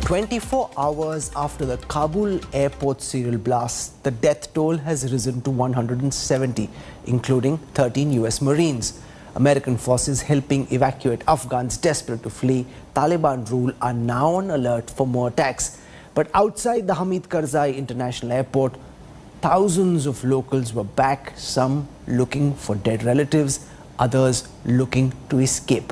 24 hours after the Kabul airport serial blast, the death toll has risen to 170, including 13 US Marines. American forces helping evacuate Afghans desperate to flee Taliban rule are now on alert for more attacks. But outside the Hamid Karzai International Airport, thousands of locals were back, some looking for dead relatives, others looking to escape.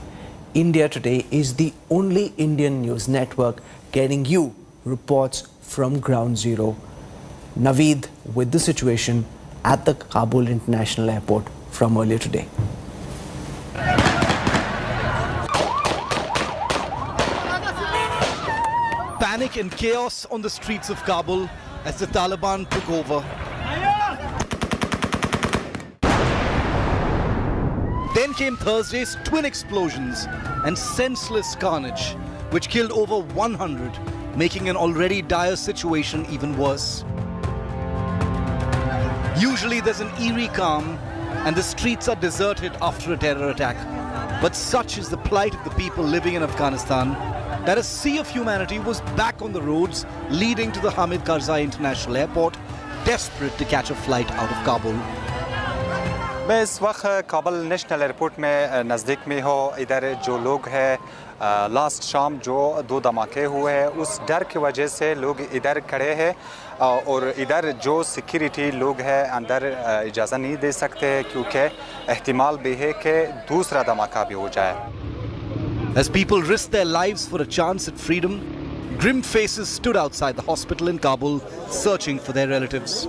India Today is the only Indian news network getting you reports from ground zero. Naveed with the situation at the Kabul International Airport from earlier today. Panic and chaos on the streets of Kabul as the Taliban took over. Then came Thursday's twin explosions and senseless carnage, which killed over 100, making an already dire situation even worse. Usually there's an eerie calm and the streets are deserted after a terror attack. But such is the plight of the people living in Afghanistan that a sea of humanity was back on the roads leading to the Hamid Karzai International Airport, desperate to catch a flight out of Kabul. मैं इस वक्त Kabul national airport में नज़दीक में हूँ। इधर जो लोग हैं लास्ट शाम जो 2 धमाके हुए हैं उस डर की वजह से लोग इधर खड़े हैं और इधर जो सिक्योरिटी लोग हैं अंदर इजाज़त नहीं दे सकते क्योंकि एहतिमाल भी है कि दूसरा धमाका भी हो जाए। As people risked their lives for a chance at freedom, grim faces stood outside the hospital in Kabul searching for their relatives.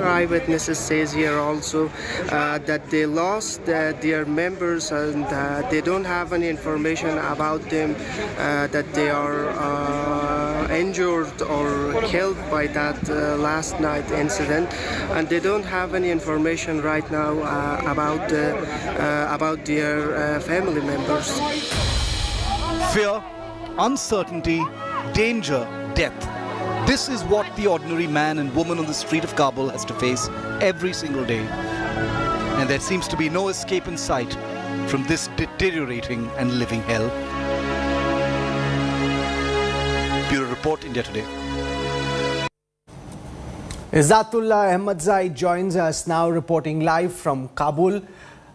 Eyewitnesses says here also that they lost their members and they don't have any information about them, that they are injured or killed by that last night incident, and they don't have any information right now about their family members. Fear, uncertainty, danger, death. This is what the ordinary man and woman on the street of Kabul has to face every single day. And there seems to be no escape in sight from this deteriorating and living hell. Bureau Report, India Today. Izzatullah Ahmadzai joins us now reporting live from Kabul.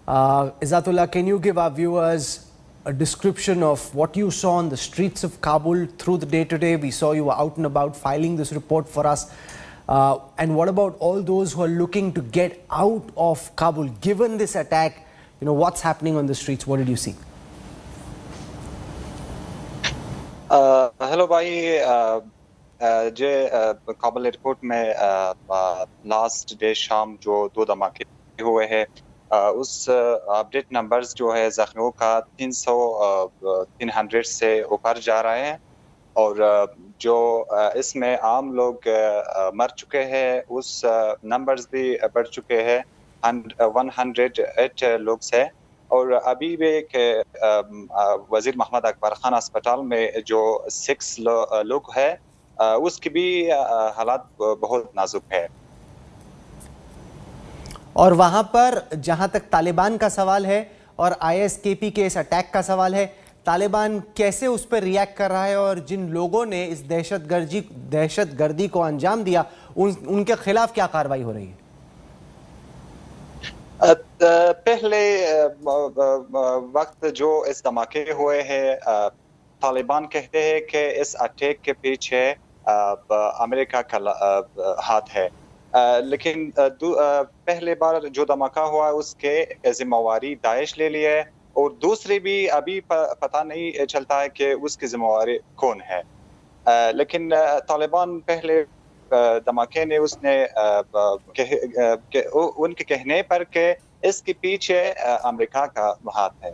Izzatullah, can you give our viewers a description of what you saw on the streets of Kabul through the day today? We saw you were out and about filing this report for us. And what about all those who are looking to get out of Kabul? Given this attack, you know, what's happening on the streets? What did you see? Hello भाई जे Kabul airport में last day शाम जो 2 धमाके हुए हैं उस update numbers जो है जख्मियों का 300 से ऊपर जा रहे हैं और जो इसमें आम लोग मर चुके हैं उस नंबर्स भी बढ़ चुके हैं 108 लोग से और अभी भी वजीर मोहम्मद अकबर खान अस्पताल में जो 6 लोग हैं उसकी भी हालात बहुत नाजुक है। और वहाँ पर जहाँ तक तालिबान का सवाल है और ISKP के इस अटैक का सवाल है, तालिबान कैसे उस पर रिएक्ट कर रहा है और जिन लोगों ने इस दहशतगर्दी को अंजाम दिया उनके खिलाफ क्या कार्रवाई हो रही है? पहले वक्त जो इस धमाके हुए हैं तालिबान कहते हैं कि इस अटैक के पीछे अमेरिका का हाथ है, लेकिन पहले बार जो धमाका हुआ उसके जिम्मेवारी दाइश ले लिया है और दूसरी भी अभी पता नहीं चलता है कि उसकी जिम्मेवारी कौन है। लेकिन तालिबान पहले धमाके ने उसने उनके कहने पर के इसके पीछे अमेरिका का हाथ है।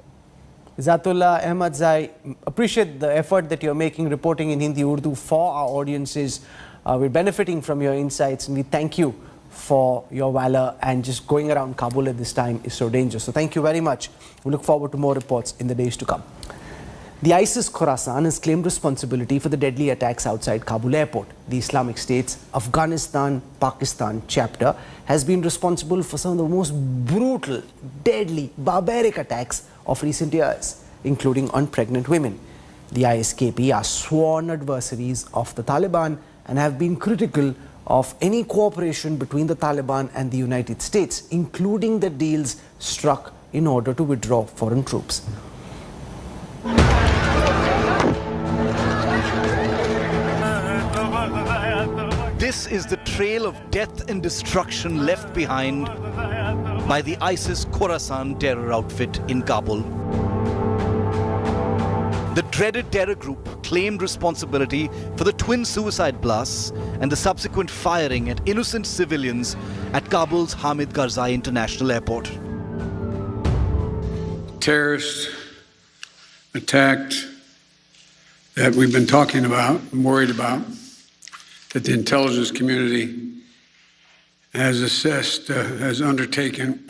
Izzatullah Ahmadzai, appreciate the effort that you're making reporting in Hindi Urdu for our audiences. We're benefiting from your insights and we thank you for your valor, and just going around Kabul at this time is so dangerous. So thank you very much. We look forward to more reports in the days to come. The ISIS Khorasan has claimed responsibility for the deadly attacks outside Kabul airport. The Islamic State's Afghanistan, Pakistan chapter has been responsible for some of the most brutal, deadly, barbaric attacks of recent years, including on pregnant women. The ISKP are sworn adversaries of the Taliban and have been critical of any cooperation between the Taliban and the United States, including the deals struck in order to withdraw foreign troops. This is the trail of death and destruction left behind by the ISIS Khorasan terror outfit in Kabul. The dreaded terror group claimed responsibility for the twin suicide blasts and the subsequent firing at innocent civilians at Kabul's Hamid Karzai International Airport. Terrorists attacked that we've been talking about and worried about, that the intelligence community has assessed, has undertaken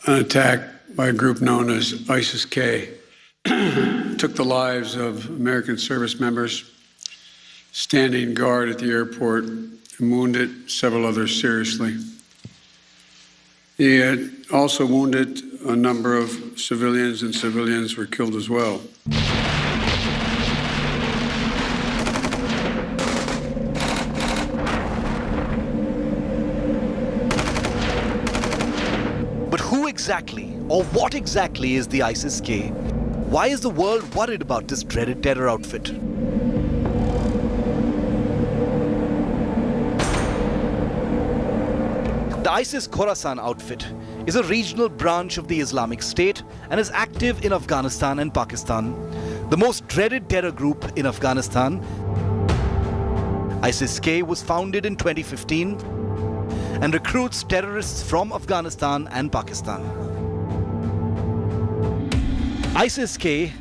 an attack by a group known as ISIS-K. Took the lives of American service members standing guard at the airport and wounded several others seriously. He had also wounded a number of civilians, and civilians were killed as well. But who exactly, or what exactly is the ISIS-K? Why is the world worried about this dreaded terror outfit? The ISIS Khorasan outfit is a regional branch of the Islamic State and is active in Afghanistan and Pakistan. The most dreaded terror group in Afghanistan, ISIS-K was founded in 2015 and recruits terrorists from Afghanistan and Pakistan. ISIS-K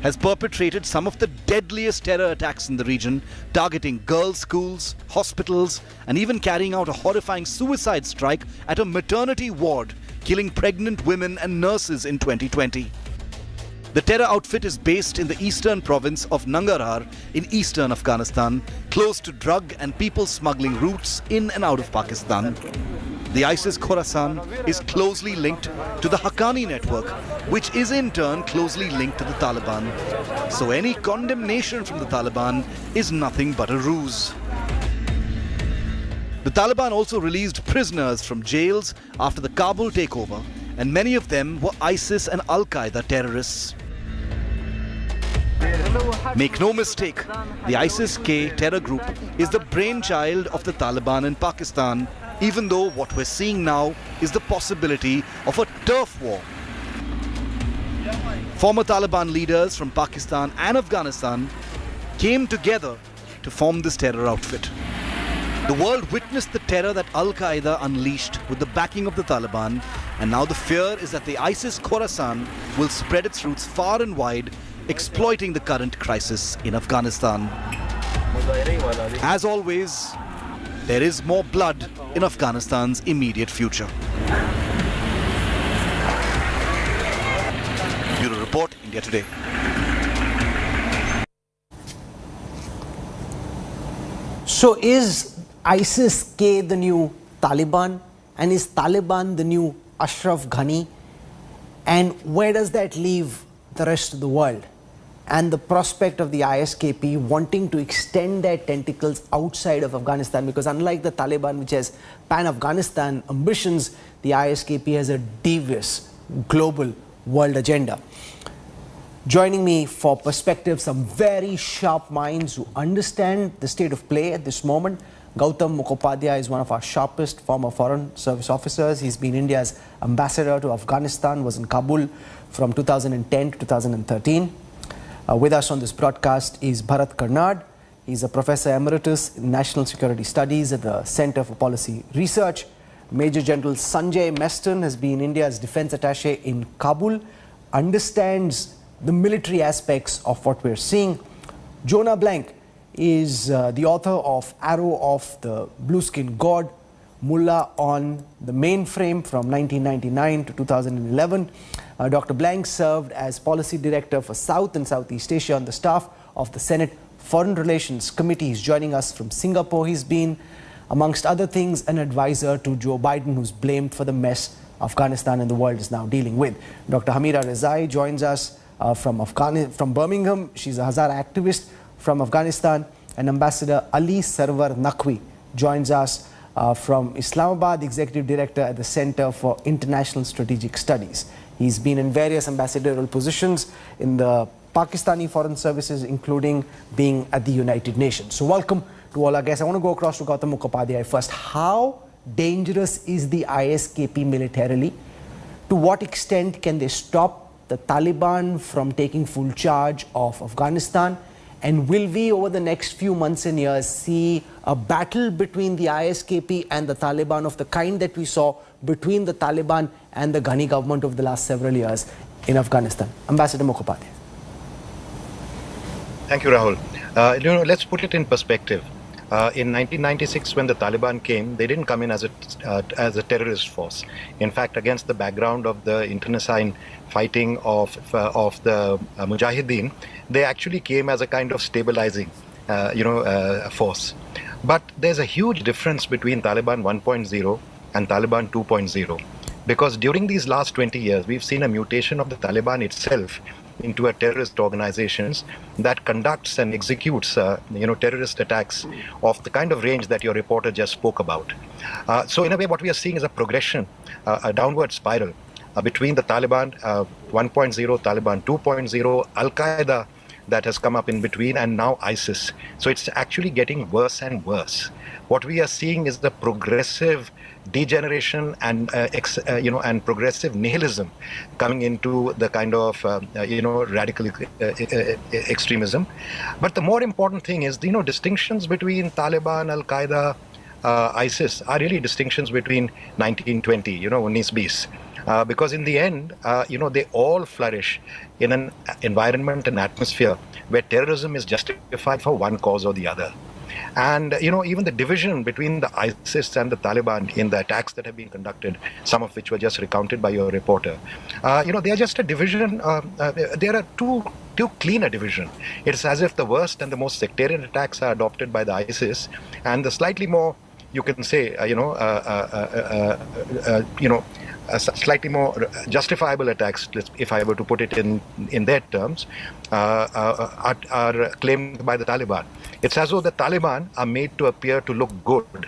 has perpetrated some of the deadliest terror attacks in the region, targeting girls' schools, hospitals, and even carrying out a horrifying suicide strike at a maternity ward, killing pregnant women and nurses in 2020. The terror outfit is based in the eastern province of Nangarhar in eastern Afghanistan, close to drug and people smuggling routes in and out of Pakistan. The ISIS Khorasan is closely linked to the Haqqani network, which is in turn closely linked to the Taliban. So any condemnation from the Taliban is nothing but a ruse. The Taliban also released prisoners from jails after the Kabul takeover, and many of them were ISIS and Al-Qaeda terrorists. Make no mistake, the ISIS-K terror group is the brainchild of the Taliban in Pakistan, even though what we're seeing now is the possibility of a turf war. Former Taliban leaders from Pakistan and Afghanistan came together to form this terror outfit. The world witnessed the terror that Al-Qaeda unleashed with the backing of the Taliban, and now the fear is that the ISIS Khorasan will spread its roots far and wide, exploiting the current crisis in Afghanistan. As always, there is more blood in Afghanistan's immediate future. Bureau Report, India Today. So is ISIS-K the new Taliban? And is Taliban the new Ashraf Ghani? And where does that leave the rest of the world? And the prospect of the ISKP wanting to extend their tentacles outside of Afghanistan, because unlike the Taliban, which has pan-Afghanistan ambitions, the ISKP has a devious global world agenda. Joining me for perspective, some very sharp minds who understand the state of play at this moment. Gautam Mukhopadhyay is one of our sharpest former foreign service officers. He's been India's ambassador to Afghanistan, was in Kabul from 2010 to 2013. With us on this broadcast is Bharat Karnad. He's a professor emeritus in National Security Studies at the Center for Policy Research. Major General Sanjay Meston has been India's defense attaché in Kabul, understands the military aspects of what we're seeing. Jonah Blank is the author of Arrow of the Blue Skin God, Mullah on the Mainframe from 1999 to 2011. Dr. Blank served as Policy Director for South and Southeast Asia on the staff of the Senate Foreign Relations Committee. He's joining us from Singapore. He's been, amongst other things, an advisor to Joe Biden, who's blamed for the mess Afghanistan and the world is now dealing with. Dr. Hamida Rezai joins us from Birmingham. She's a Hazara activist from Afghanistan. And Ambassador Ali Sarwar Naqvi joins us from Islamabad, Executive Director at the Center for International Strategic Studies. He's been in various ambassadorial positions in the Pakistani Foreign Services, including being at the United Nations. So welcome to all our guests. I want to go across to Gautam Mukhopadhyay first. How dangerous is the ISKP militarily? To what extent can they stop the Taliban from taking full charge of Afghanistan? And will we, over the next few months and years, see a battle between the ISKP and the Taliban of the kind that we saw between the Taliban and the Ghani government over the last several years in Afghanistan? Ambassador Mukhopadhyay. Thank you, Rahul. Let's put it in perspective. In 1996, when the Taliban came, they didn't come in as a terrorist force. In fact, against the background of the internecine fighting of the Mujahideen, they actually came as a kind of stabilizing, force. But there's a huge difference between Taliban 1.0 and Taliban 2.0, because during these last 20 years, we've seen a mutation of the Taliban itself into a terrorist organizations that conducts and executes, terrorist attacks of the kind of range that your reporter just spoke about. So in a way, what we are seeing is a progression, a downward spiral between the Taliban 1.0, Taliban 2.0, Al-Qaeda that has come up in between, and now ISIS. So it's actually getting worse and worse. What we are seeing is the progressive degeneration and and progressive nihilism coming into the kind of radical extremism. But the more important thing is distinctions between Taliban, Al-Qaeda, ISIS are really distinctions between 1920, 1920. Because in the end, they all flourish in an environment and atmosphere where terrorism is justified for one cause or the other. And, even the division between the ISIS and the Taliban in the attacks that have been conducted, some of which were just recounted by your reporter, they are just a division. There are too clean a division. It's as if the worst and the most sectarian attacks are adopted by the ISIS, and the slightly more, you can say, slightly more justifiable attacks, if I were to put it in their terms, are claimed by the Taliban. It's as though the Taliban are made to appear to look good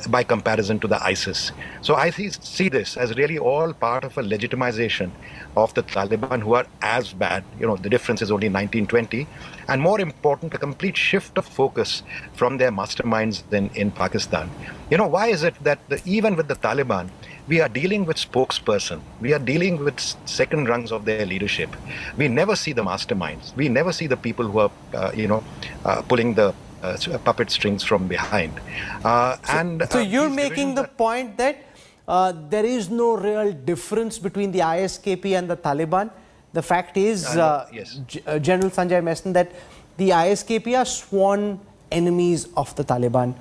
by comparison to the ISIS. So I see this as really all part of a legitimization of the Taliban, who are as bad. The difference is only 1920, and more important, a complete shift of focus from their masterminds than in Pakistan. Why is it that even with the Taliban, we are dealing with spokesperson. We are dealing with second rungs of their leadership. We never see the masterminds. We never see the people who are, pulling the puppet strings from behind. So you're making the point that there is no real difference between the ISKP and the Taliban. The fact is, yes. General Sanjay mentioned that the ISKP are sworn enemies of the Taliban.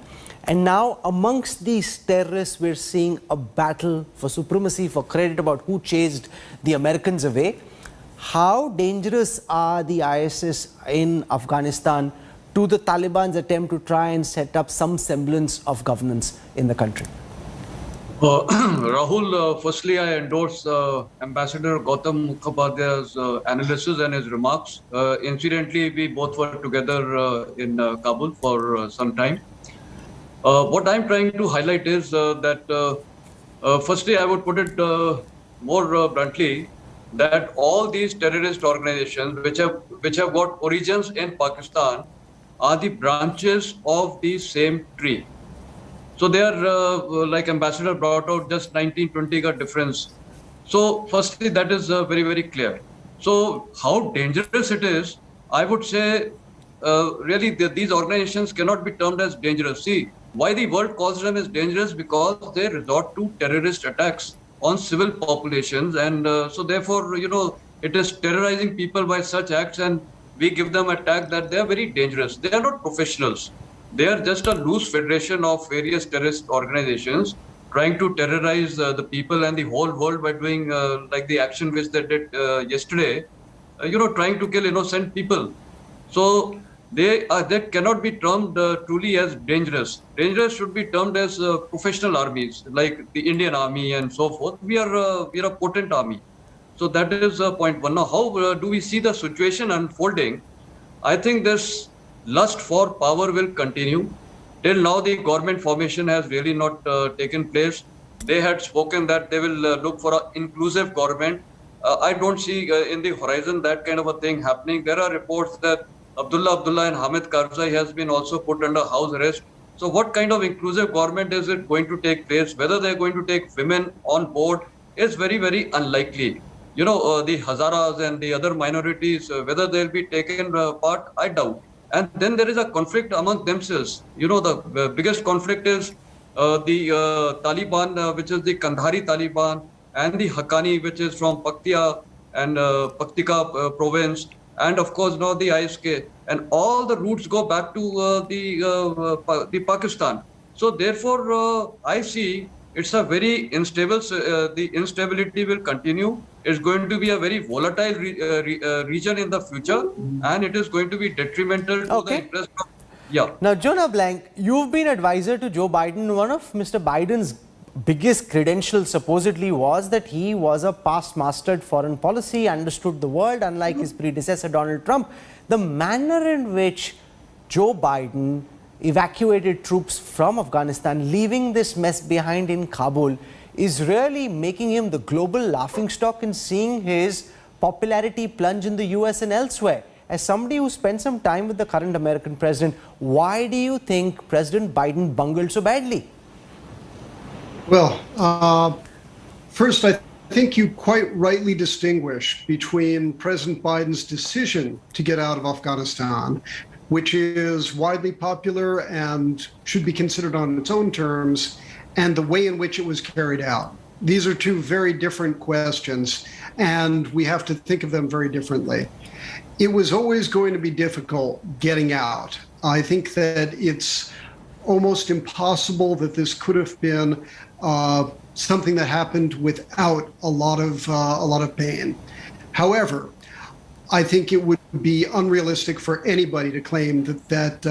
And now, amongst these terrorists, we're seeing a battle for supremacy, for credit about who chased the Americans away. How dangerous are the ISIS in Afghanistan to the Taliban's attempt to try and set up some semblance of governance in the country? Rahul, firstly, I endorse Ambassador Gautam Mukhopadhyay's analysis and his remarks. Incidentally, we both were together in Kabul for some time. What I'm trying to highlight is that, firstly, I would put it more bluntly, that all these terrorist organizations which have got origins in Pakistan are the branches of the same tree. So they are, like Ambassador brought out, just 1920 ka difference. So firstly, that is very, very clear. So how dangerous it is, I would say, really these organizations cannot be termed as dangerous. See, why the world calls them as dangerous? Because they resort to terrorist attacks on civil populations, and so therefore, it is terrorizing people by such acts, and we give them a tag that they are very dangerous. They are not professionals. They are just a loose federation of various terrorist organizations trying to terrorize the people and the whole world by doing like the action which they did yesterday, trying to kill innocent people. So they cannot be termed truly as dangerous. Dangerous should be termed as professional armies, like the Indian Army and so forth. We are a potent army. So that is point one. Now, how do we see the situation unfolding? I think this lust for power will continue. Till now, the government formation has really not taken place. They had spoken that they will look for an inclusive government. I don't see in the horizon that kind of a thing happening. There are reports that Abdullah and Hamid Karzai has been also put under house arrest. So what kind of inclusive government is it going to take place? Whether they're going to take women on board is very, very unlikely. You know, the Hazaras and the other minorities, whether they'll be taken part, I doubt. And then there is a conflict among themselves. You know, the biggest conflict is the Taliban, which is the Kandhari Taliban, and the Haqqani, which is from Paktia and Paktika province, and of course now the ISK, and all the roots go back to the Pakistan. So therefore, I see it's a very unstable. The instability will continue. It's going to be a very volatile region in the future, and it is going to be detrimental to the interest of. Yeah. Now, Jonah Blank, you've been advisor to Joe Biden. One of Mr. Biden's biggest credentials supposedly was that he was a past mastered foreign policy, understood the world, unlike his predecessor Donald Trump. The manner in which Joe Biden evacuated troops from Afghanistan, leaving this mess behind in Kabul, is really making him the global laughingstock and seeing his popularity plunge in the US and elsewhere. As somebody who spent some time with the current American president, why do you think President Biden bungled so badly? Well, first, I think you quite rightly distinguish between President Biden's decision to get out of Afghanistan, which is widely popular and should be considered on its own terms, and the way in which it was carried out. These are two very different questions, and we have to think of them very differently. It was always going to be difficult getting out. I think that it's almost impossible that this could have been something that happened without a lot of pain. However, I think it would be unrealistic for anybody to claim that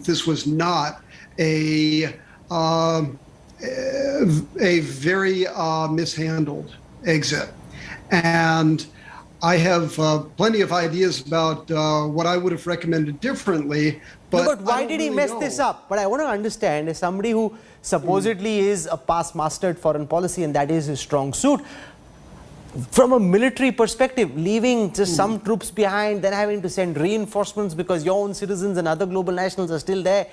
this was not a very mishandled exit. And I have plenty of ideas about what I would have recommended differently. But why did he mess this up? But I want to understand, as somebody who supposedly is a past mastered foreign policy and that is his strong suit, from a military perspective, leaving just some troops behind, then having to send reinforcements because your own citizens and other global nationals are still there.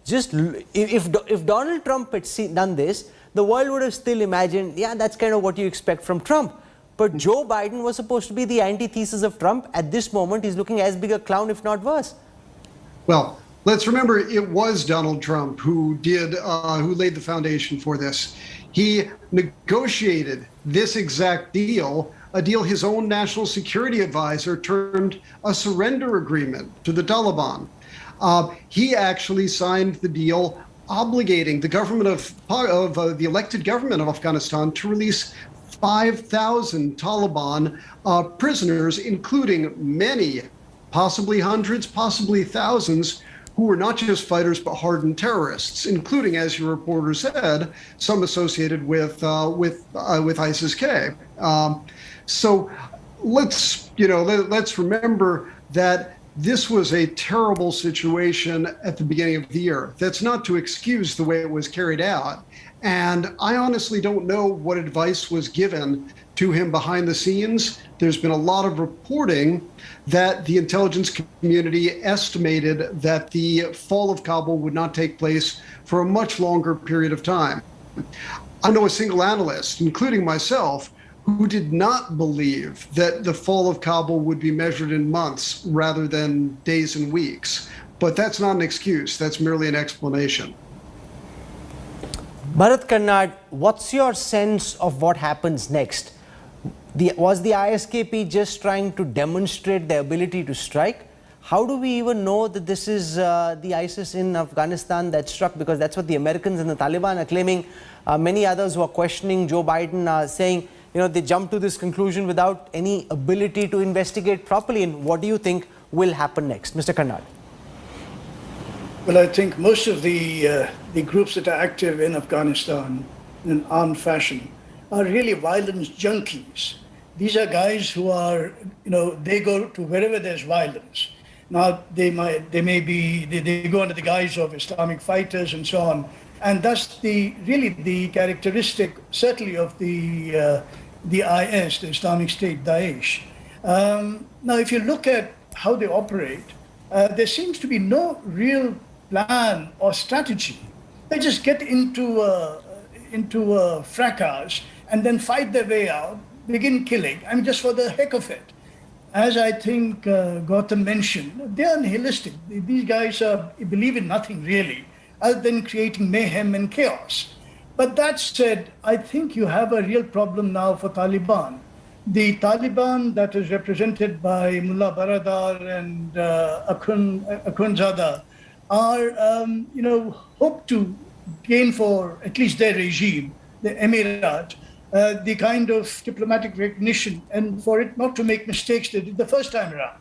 Just if Donald Trump had done this, the world would have still imagined, yeah, that's kind of what you expect from Trump. But Joe Biden was supposed to be the antithesis of Trump. At this moment, he's looking as big a clown, if not worse. Well, let's remember it was Donald Trump who laid the foundation for this. He negotiated this exact deal, a deal his own national security advisor termed a surrender agreement to the Taliban. He actually signed the deal obligating the government of the elected government of Afghanistan to release 5,000 Taliban prisoners, including many, possibly hundreds, possibly thousands, who were not just fighters but hardened terrorists, including, as your reporter said, some associated with ISIS-K. So let's remember that this was a terrible situation at the beginning of the year. That's not to excuse the way it was carried out. And I honestly don't know what advice was given to him behind the scenes. There's been a lot of reporting that the intelligence community estimated that the fall of Kabul would not take place for a much longer period of time. I know a single analyst, including myself, who did not believe that the fall of Kabul would be measured in months rather than days and weeks. But that's not an excuse. That's merely an explanation. Bharat Kannad, what's your sense of what happens next? Was the ISKP just trying to demonstrate their ability to strike? How do we even know that this is the ISIS in Afghanistan that struck? Because that's what the Americans and the Taliban are claiming. Many others who are questioning Joe Biden are saying, they jumped to this conclusion without any ability to investigate properly. And what do you think will happen next? Mr. Kannad. Well, I think most of the groups that are active in Afghanistan in armed fashion are really violence junkies. these are guys who are, they go to wherever there's violence. Now they go under the guise of Islamic fighters and so on, and that's really the characteristic, certainly of the IS, the Islamic State, Daesh. Now, if you look at how they operate, there seems to be no real plan or strategy. They just get into a fracas and then fight their way out, begin killing, just for the heck of it. As I think Gautam mentioned, they are nihilistic. These guys believe in nothing really, other than creating mayhem and chaos. But that said, I think you have a real problem now for Taliban. The Taliban that is represented by Mullah Baradar and Akhundzada are, hope to gain for at least their regime, the Emirat, the kind of diplomatic recognition, and for it not to make mistakes they did the first time around.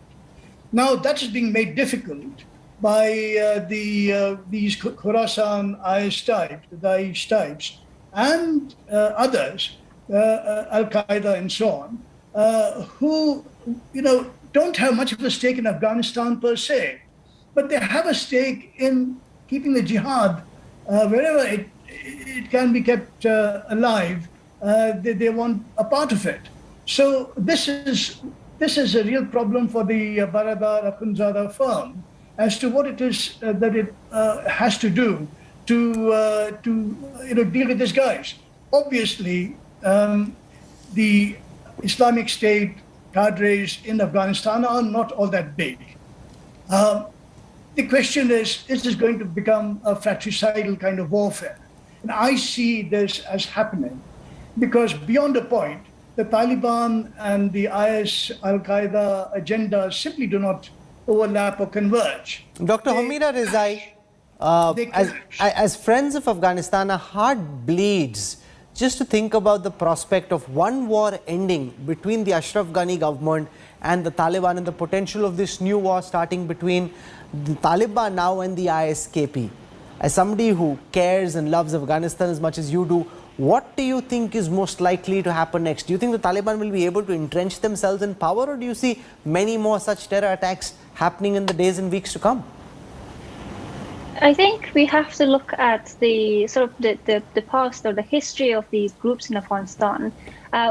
Now that is being made difficult by these Khorasan IS types, the Daesh types, and others, Al-Qaeda and so on, who don't have much of a stake in Afghanistan per se, but they have a stake in keeping the jihad wherever it can be kept alive. They want a part of it. So this is a real problem for the Baradar Akhundzada firm as to what it is that it has to do to deal with these guys. Obviously, the Islamic State cadres in Afghanistan are not all that big. The question is this going to become a fratricidal kind of warfare? And I see this as happening because beyond a point, the Taliban and the IS Al-Qaeda agendas simply do not overlap or converge. Dr. Hamida Rizai, as friends of Afghanistan, our heart bleeds just to think about the prospect of one war ending between the Ashraf Ghani government and the Taliban and the potential of this new war starting between the Taliban now and the ISKP. As somebody who cares and loves Afghanistan as much as you do, what do you think is most likely to happen next? Do you think the Taliban will be able to entrench themselves in power, or do you see many more such terror attacks happening in the days and weeks to come? I think we have to look at the the past or the history of these groups in Afghanistan.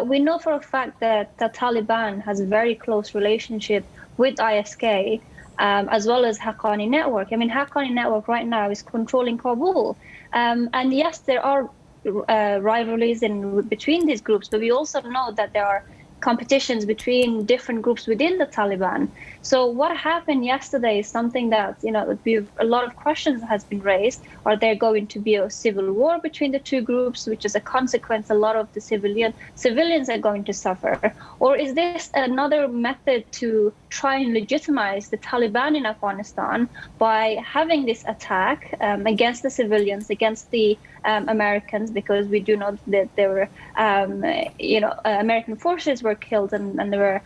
We know for a fact that the Taliban has a very close relationship with ISK, as well as Haqqani network. Haqqani network right now is controlling Kabul. And yes, there are rivalries between these groups, but we also know that there are competitions between different groups within the Taliban. So what happened yesterday is something that, a lot of questions has been raised. Are there going to be a civil war between the two groups, which is a consequence a lot of the civilians are going to suffer? Or is this another method to try and legitimize the Taliban in Afghanistan by having this attack against the civilians, against the Americans, because we do know that there were, American forces were killed and there were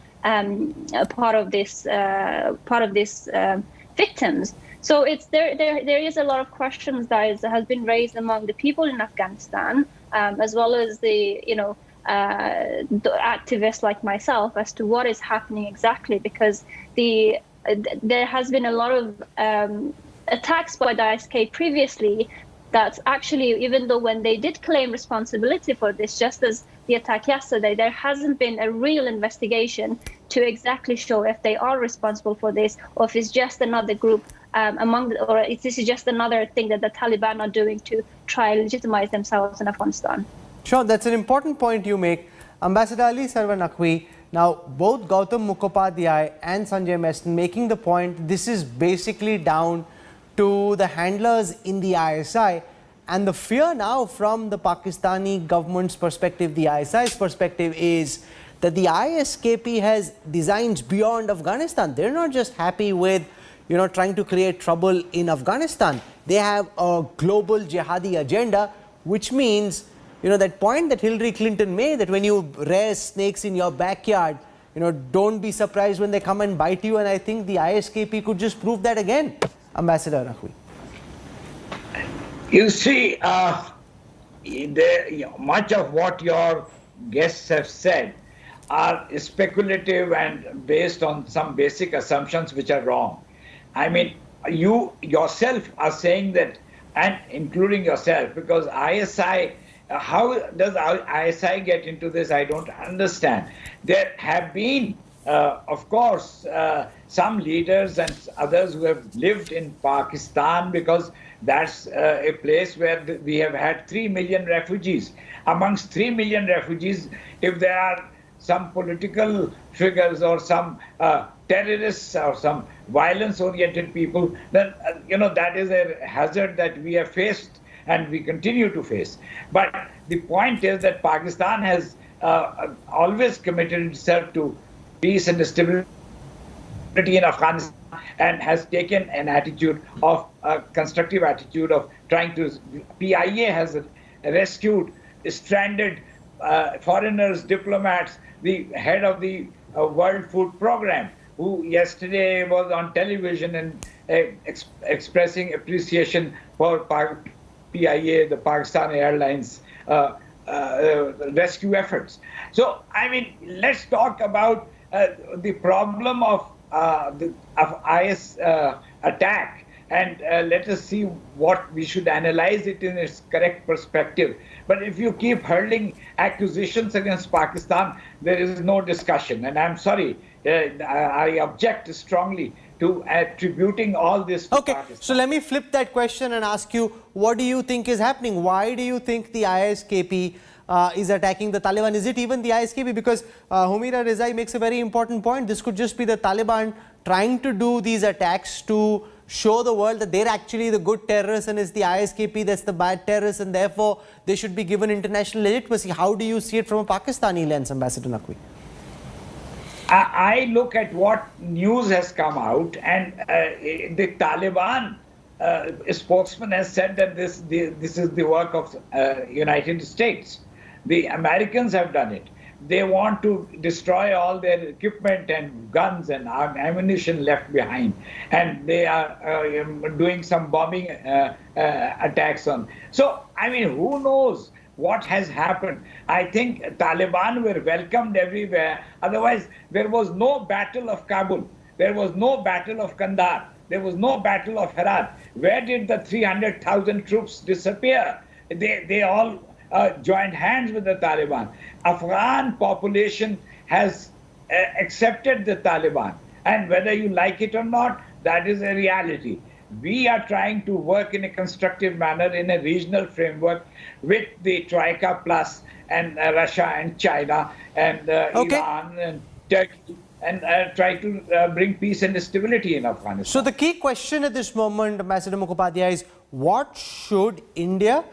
part of this victims. So there is a lot of questions that has been raised among the people in Afghanistan, as well as the activists like myself, as to what is happening exactly, because there has been a lot of attacks by the ISK previously. That actually, even though when they did claim responsibility for this, just as the attack yesterday, there hasn't been a real investigation to exactly show if they are responsible for this, or if it's just another group or if this is just another thing that the Taliban are doing to try and legitimize themselves in Afghanistan. Sure, that's an important point you make. Ambassador Ali Sarwan Naqvi, now both Gautam Mukhopadhyay and Sanjay Meston making the point this is basically down to the handlers in the ISI, and the fear now from the Pakistani government's perspective, the ISI's perspective, is that the ISKP has designs beyond Afghanistan. They're not just happy with trying to create trouble in Afghanistan. They have a global jihadi agenda, which means that point that Hillary Clinton made, that when you rear snakes in your backyard, don't be surprised when they come and bite you. And I think the ISKP could just prove that again. Ambassador Naqvi. You see, much of what your guests have said, are speculative and based on some basic assumptions which are wrong. I mean, you yourself are saying that, and including yourself, because ISI, how does ISI get into this? I don't understand. There have been, of course, some leaders and others who have lived in Pakistan, because that's a place where we have had 3 million refugees. Amongst 3 million refugees, if there are some political figures or some terrorists or some violence-oriented people, then that is a hazard that we have faced and we continue to face. But the point is that Pakistan has always committed itself to peace and stability in Afghanistan and has taken an attitude of a constructive attitude of trying to. PIA has rescued stranded foreigners, diplomats, the head of the World Food Program, who yesterday was on television and expressing appreciation for PIA, the Pakistan Airlines rescue efforts. So, I mean, let's talk about the problem of IS attack, and let us see what we should analyze it in its correct perspective. But if you keep hurling accusations against Pakistan, there is no discussion. And I'm sorry, I object strongly to attributing all this to Pakistan. So let me flip that question and ask you, what do you think is happening? Why do you think the ISKP is attacking the Taliban? Is it even the ISKP? Because Humira Rezai makes a very important point. This could just be the Taliban trying to do these attacks to show the world that they're actually the good terrorists and it's the ISKP that's the bad terrorists, and therefore they should be given international legitimacy. How do you see it from a Pakistani lens, Ambassador Naqvi? I look at what news has come out, and the Taliban spokesman has said that this is the work of United States. The Americans have done it. They want to destroy all their equipment and guns and ammunition left behind, and they are doing some bombing attacks on. So, I mean, who knows what has happened? I think Taliban were welcomed everywhere. Otherwise, there was no battle of Kabul. There was no battle of Kandahar. There was no battle of Herat. Where did the 300,000 troops disappear? They all joined hands with the Taliban. Afghan population has accepted the Taliban. And whether you like it or not, that is a reality. We are trying to work in a constructive manner in a regional framework with the Troika Plus and Russia and China and Iran and Turkey, and try to bring peace and stability in Afghanistan. So the key question at this moment, Ambassador Mukhopadhyay, is what should India,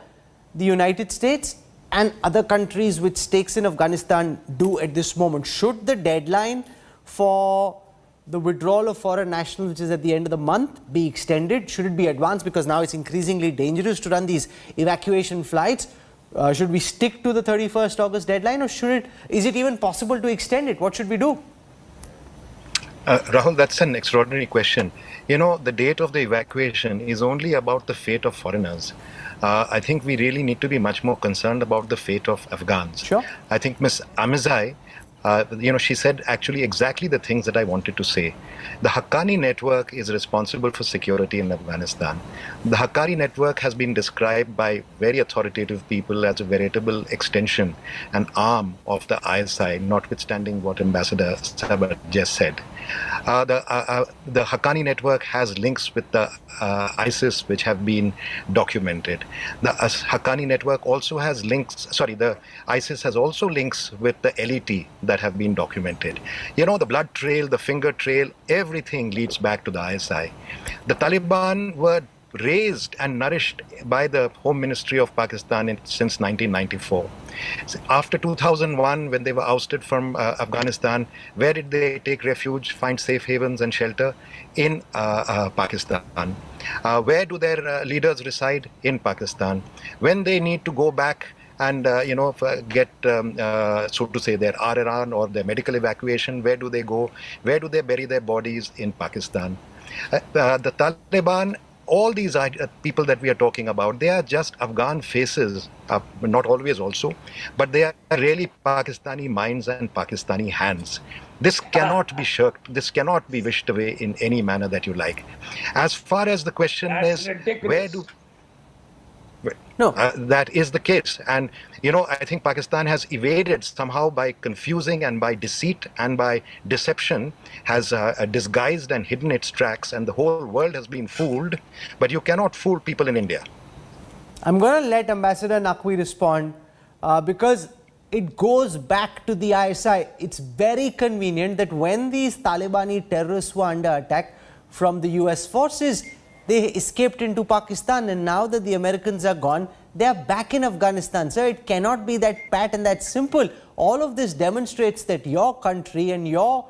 the United States and other countries with stakes in Afghanistan do at this moment? Should the deadline for the withdrawal of foreign nationals, which is at the end of the month, be extended? Should it be advanced? Because now it's increasingly dangerous to run these evacuation flights. Should we stick to the 31st August deadline, or is it even possible to extend it? What should we do? Rahul, that's an extraordinary question. You know, the date of the evacuation is only about the fate of foreigners. I think we really need to be much more concerned about the fate of Afghans. Sure. I think Ms. Amizai, she said actually exactly the things that I wanted to say. The Haqqani network is responsible for security in Afghanistan. The Haqqani network has been described by very authoritative people as a veritable extension, an arm of the ISI, notwithstanding what Ambassador Sabat just said. The Haqqani network has links with the ISIS, which have been documented. The Haqqani network also has links, the ISIS has also links with the LET that have been documented. You know, the blood trail, the finger trail, everything leads back to the ISI. The Taliban were raised and nourished by the Home Ministry of Pakistan since 1994. After 2001, when they were ousted from Afghanistan, where did they take refuge, find safe havens and shelter? In Pakistan. Where do their leaders reside? In Pakistan. When they need to go back and get so to say their RRN or their medical evacuation, where do they go? Where do they bury their bodies? In Pakistan. The Taliban all these people that we are talking about, they are just Afghan faces, not always also, but they are really Pakistani minds and Pakistani hands. This cannot be shirked. This cannot be wished away in any manner that you like. As far as the question is, where do... No. That is the case. And, you know, I think Pakistan has evaded somehow by confusing and by deceit and by deception, has disguised and hidden its tracks, and the whole world has been fooled. But you cannot fool people in India. I'm going to let Ambassador Naqvi respond because it goes back to the ISI. It's very convenient that when these Talibani terrorists were under attack from the US forces, they escaped into Pakistan, and now that the Americans are gone, they are back in Afghanistan. So it cannot be that pat and that simple. All of this demonstrates that your country and your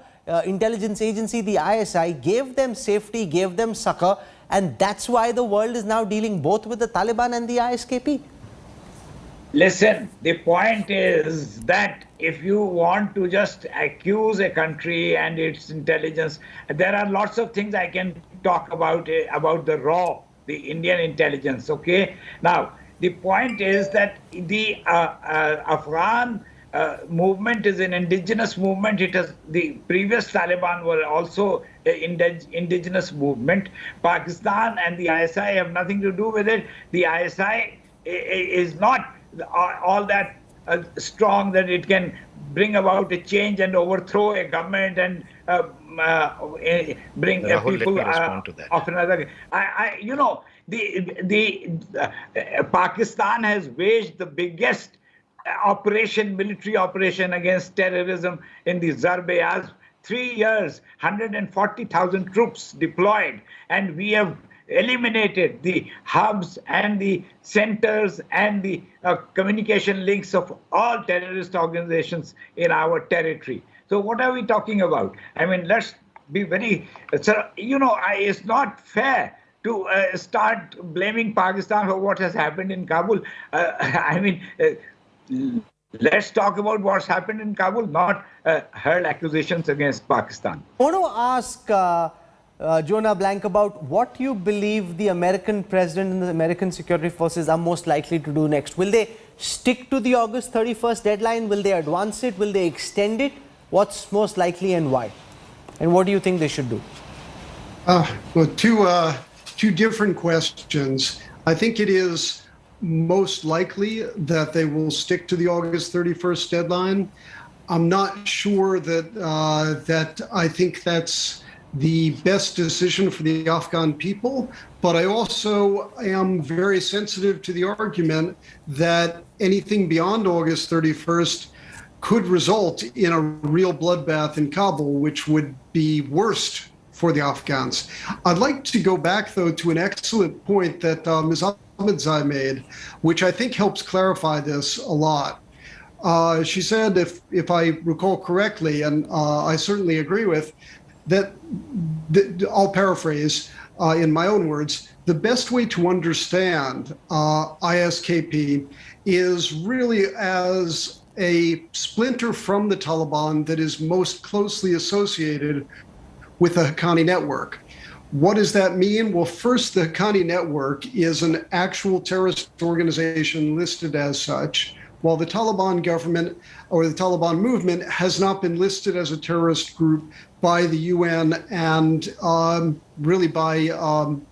intelligence agency, the ISI, gave them safety, gave them succor, and that's why the world is now dealing both with the Taliban and the ISKP. Listen, the point is that if you want to just accuse a country and its intelligence, there are lots of things I can talk about the Indian intelligence, okay? Now, the point is that the Afghan movement is an indigenous movement. The previous Taliban were also an indigenous movement. Pakistan and the ISI have nothing to do with it. The ISI is not all that strong that it can bring about a change and overthrow a government and bring Rahul, people let me respond to that. of another. You know, Pakistan has waged the biggest military operation against terrorism in the Zarb-e-Azb. 3 years, 140,000 troops deployed, and we have eliminated the hubs and the centers and the communication links of all terrorist organizations in our territory. So what are we talking about? I mean, let's be very, you know, it's not fair to start blaming Pakistan for what has happened in Kabul. I mean, let's talk about what's happened in Kabul, not hurl accusations against Pakistan. I want to ask Jonah Blank about what you believe the American president and the American security forces are most likely to do next. Will they stick to the August 31st deadline? Will they advance it? Will they extend it? What's most likely and why? And what do you think they should do? Well, two different questions. I think it is most likely that they will stick to the August 31st deadline. I'm not sure that I think that's the best decision for the Afghan people, but I also am very sensitive to the argument that anything beyond August 31st could result in a real bloodbath in Kabul, which would be worst for the Afghans. I'd like to go back, though, to an excellent point that Ms. Ahmadzai made, which I think helps clarify this a lot. She said, if I recall correctly, and I certainly agree with, that I'll paraphrase in my own words, the best way to understand ISKP is really as a splinter from the Taliban that is most closely associated with the Haqqani network. What does that mean? Well, first, the Haqqani network is an actual terrorist organization listed as such, while the Taliban government or the Taliban movement has not been listed as a terrorist group by the UN and really by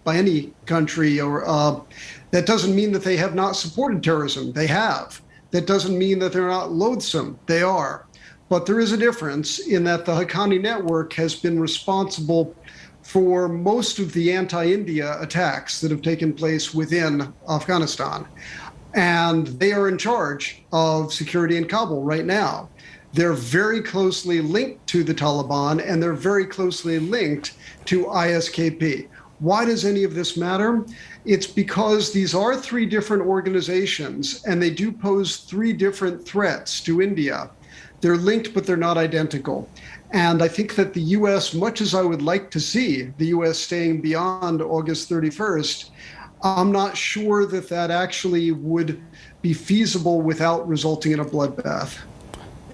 any country. Or that doesn't mean that they have not supported terrorism. They have. That doesn't mean that they're not loathsome. They are. But there is a difference in that the Haqqani network has been responsible for most of the anti-India attacks that have taken place within Afghanistan. And they are in charge of security in Kabul right now. They're very closely linked to the Taliban, and they're very closely linked to ISKP. Why does any of this matter? It's because these are three different organizations, and they do pose three different threats to India. They're linked, but they're not identical. And I think that the U.S., much as I would like to see the U.S. staying beyond August 31st, I'm not sure that that actually would be feasible without resulting in a bloodbath.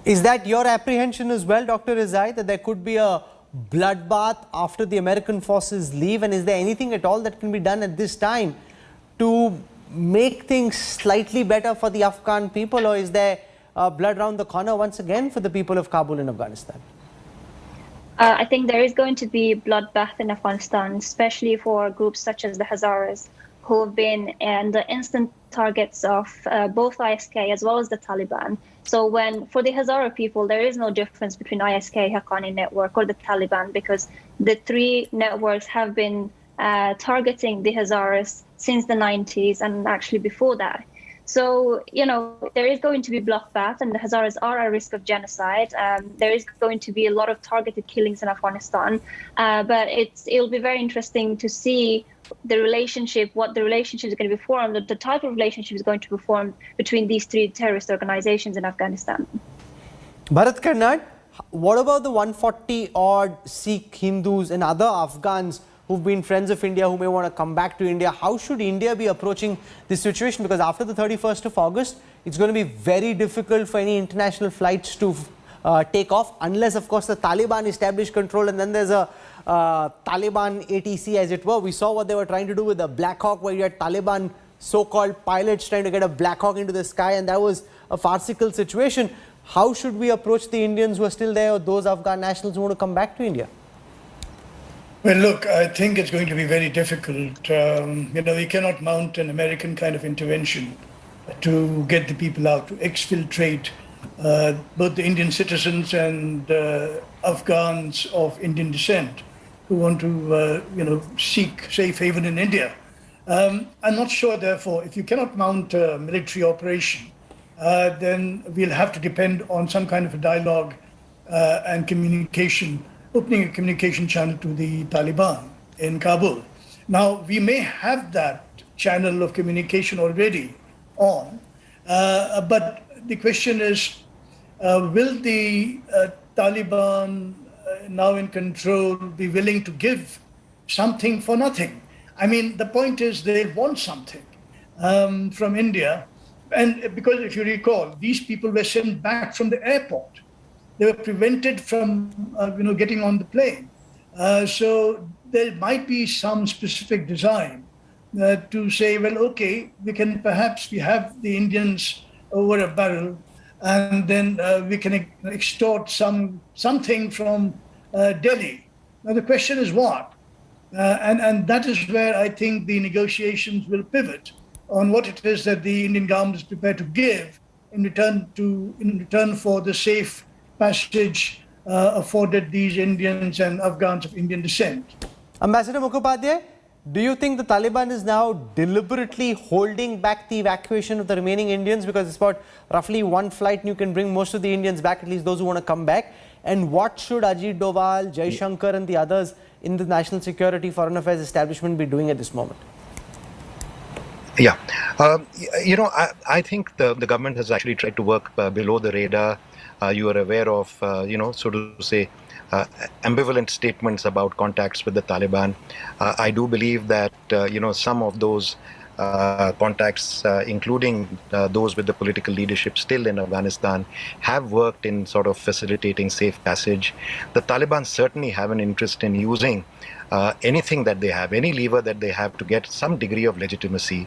Is that your apprehension as well, Dr. Rizai, that there could be a bloodbath after the American forces leave? And is there anything at all that can be done at this time to make things slightly better for the Afghan people, or is there blood around the corner once again for the people of Kabul in Afghanistan? I think there is going to be bloodbath in Afghanistan, especially for groups such as the Hazaras, who have been the instant targets of both ISK as well as the Taliban. So for the Hazara people, there is no difference between ISK, Haqqani network or the Taliban, because the three networks have been targeting the Hazaras since the 90s and actually before that. So, there is going to be bloodbath, and the Hazaras are at risk of genocide. There is going to be a lot of targeted killings in Afghanistan, but it'll be very interesting to see what the relationship is going to be formed, the type of relationship is going to be formed between these three terrorist organizations in Afghanistan. Bharat Karnad, what about the 140 odd Sikh Hindus and other Afghans who've been friends of India, who may want to come back to India? How should India be approaching this situation? Because after the 31st of August, it's going to be very difficult for any international flights to take off, unless, of course, the Taliban establish control, and then there's a Taliban ATC, as it were. We saw what they were trying to do with the Black Hawk, where you had Taliban so-called pilots trying to get a Black Hawk into the sky, and that was a farcical situation. How should we approach the Indians who are still there, or those Afghan nationals who want to come back to India? Well, look, I think it's going to be very difficult. We cannot mount an American kind of intervention to get the people out, to exfiltrate both the Indian citizens and Afghans of Indian descent who want to, seek safe haven in India. I'm not sure, therefore, if you cannot mount a military operation, then we'll have to depend on some kind of a dialogue and communication, opening a communication channel to the Taliban in Kabul. Now, we may have that channel of communication already on, but the question is, will the Taliban now in control be willing to give something for nothing? I mean, the point is they want something from India. And because if you recall, these people were sent back from the airport. They were prevented from, getting on the plane. So there might be some specific design to say, well, okay, we have the Indians over a barrel, and then we can extort something from Delhi. Now the question is what? And that is where I think the negotiations will pivot on what it is that the Indian government is prepared to give in return for the safe passage afforded these Indians and Afghans of Indian descent. Ambassador Mukhopadhyay, do you think the Taliban is now deliberately holding back the evacuation of the remaining Indians, because it's about roughly one flight and you can bring most of the Indians back, at least those who want to come back? And what should Ajit Doval, Jai Shankar and the others in the National Security Foreign Affairs establishment be doing at this moment? Yeah, I think the government has actually tried to work below the radar. You are aware of, so to say, ambivalent statements about contacts with the Taliban. I do believe that, some of those contacts, including those with the political leadership still in Afghanistan, have worked in sort of facilitating safe passage. The Taliban certainly have an interest in using anything that they have, any lever that they have to get some degree of legitimacy.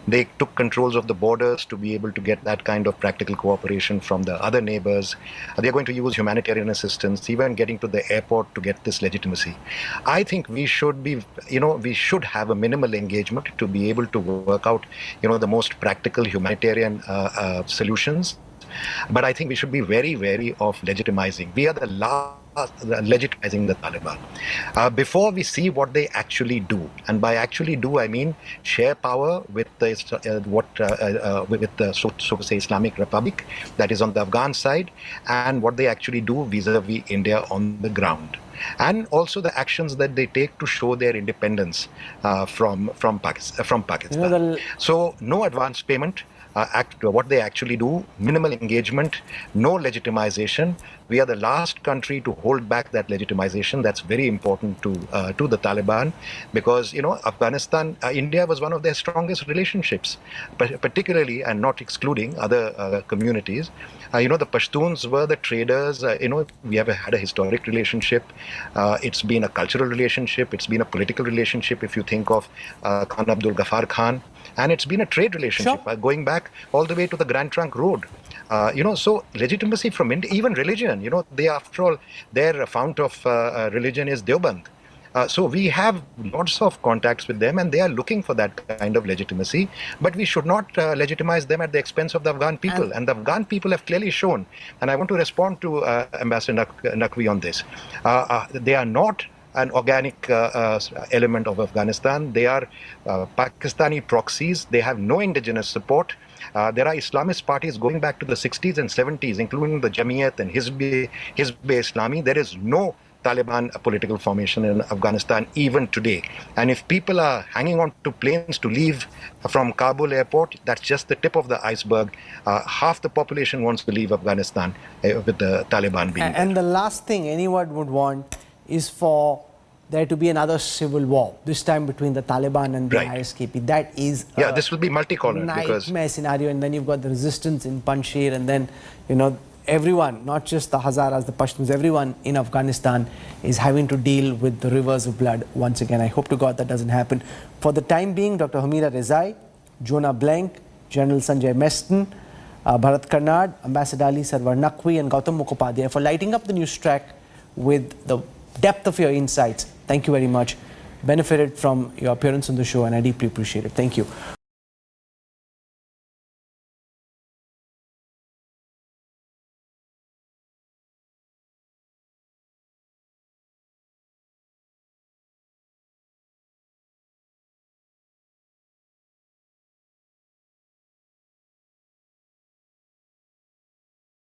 They took controls of the borders to be able to get that kind of practical cooperation from the other neighbors. They're going to use humanitarian assistance, even getting to the airport to get this legitimacy. I think we should be, we should have a minimal engagement to be able to work out, the most practical humanitarian solutions. But I think we should be very wary of legitimizing. We are the last legitimizing the Taliban. Before we see what they actually do, and by actually do I mean share power with the so to say Islamic Republic that is on the Afghan side, and what they actually do vis-a-vis India on the ground, and also the actions that they take to show their independence from Pakistan. So no advance payment. what they actually do, minimal engagement, no legitimization. We are the last country to hold back that legitimization. That's very important to the Taliban, because Afghanistan, India was one of their strongest relationships, particularly and not excluding other communities. The Pashtuns were the traders. We have had a historic relationship. It's been a cultural relationship. It's been a political relationship. If you think of Khan Abdul Ghaffar Khan, and it's been a trade relationship going back all the way to the Grand Trunk Road. So legitimacy from India, even religion, they, after all, their fount of religion is Deoband. So we have lots of contacts with them, and they are looking for that kind of legitimacy. But we should not legitimize them at the expense of the Afghan people. And the Afghan people have clearly shown, and I want to respond to Ambassador Naqvi on this. They are not an organic element of Afghanistan. They are Pakistani proxies. They have no indigenous support. There are Islamist parties going back to the 60s and 70s, including the Jamiyat and Hizb-e-Islami. There is no Taliban political formation in Afghanistan even today. And if people are hanging on to planes to leave from Kabul airport, that's just the tip of the iceberg. Half the population wants to leave Afghanistan with the Taliban being there. And the last thing anyone would want is for there to be another civil war, this time between the Taliban and the ISKP. That is this will be multicolored, nightmare scenario. And then you've got the resistance in Panjshir, and then everyone, not just the Hazaras, the Pashtuns, everyone in Afghanistan is having to deal with the rivers of blood once again. I hope to God that doesn't happen. For the time being, Dr. Hamira Rezai, Jonah Blank, General Sanjay Meston, Bharat Karnad, Ambassador Ali Sarwar Naqvi, and Gautam Mukhopadhyay for lighting up the Newstrack with the depth of your insights. Thank you very much. Benefited from your appearance on the show, and I deeply appreciate it. Thank you.